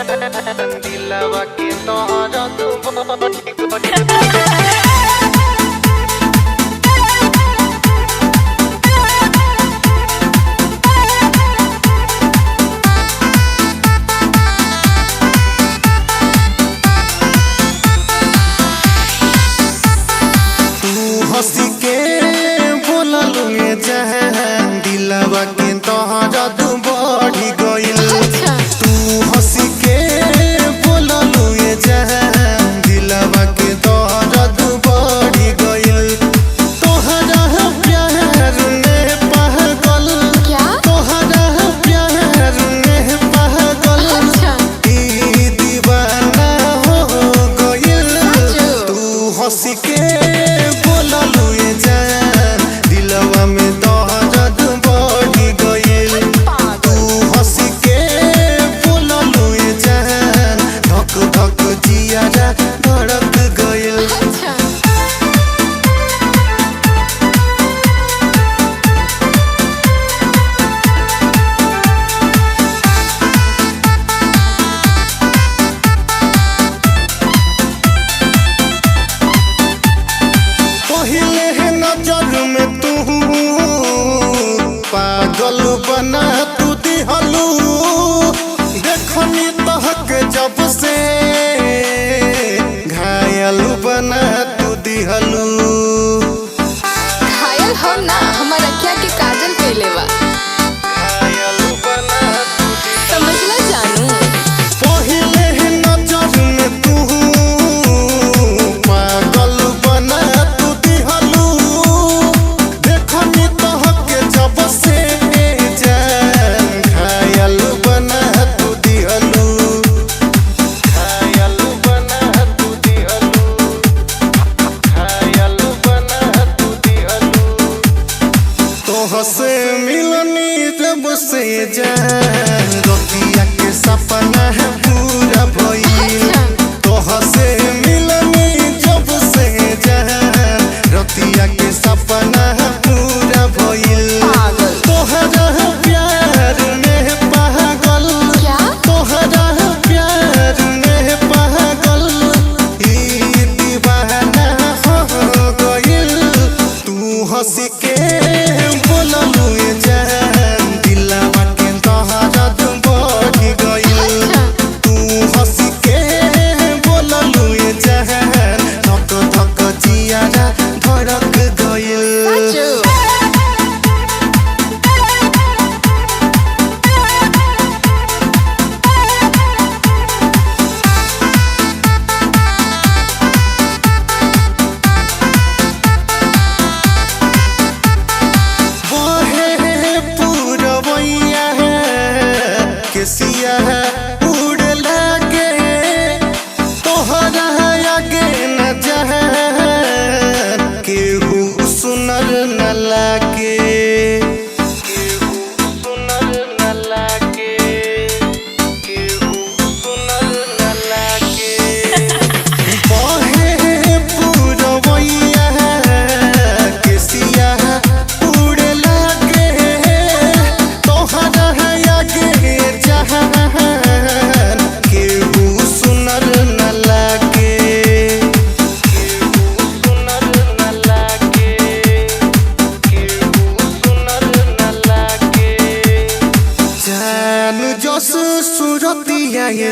दिलवा के तोहरा तू हंसी के बोललू जहां दिलवा के तोहरा तू बढ़ी गइल। तू हंसी के बोललू जहां दिलवा के तोहरा तू बढ़ी गइल। तोहरा प्यार में पागल तोहरा प्यार में पागल ई दीवाना हो गइल। तू हंसी के पागल बना तू दिहलू देखनी तहक जब से घायल बना तू दिहलू। घायल हो ना हमारा क्या के काजल पहले बा घायल बना तू समझला जानू पहले नजर में तू पागल बना तू दिहलू देखनी तहक जब से से मिलनी जब से जान रोतिया के सपना है पूरा भइल। तोह से मिलनी जब से जान रोतिया के सपना है पूरा भइल। तोहरा प्यार में पागल तोहरा प्यार में पागल ई दीवाना हो गइल। तू हंसी के केसिया उड़ लागे तोहरा आगे न जहान केहू सुनर न लागे केहू सुनर न लागे केहू सुनर न लागे बहे पुरवैया केसिया उड़ लागे तोहरा आगे केहू सुनर न लागे केहू सुनर न लागे केहू सुनर न लागे जान जोस सुरतिया ये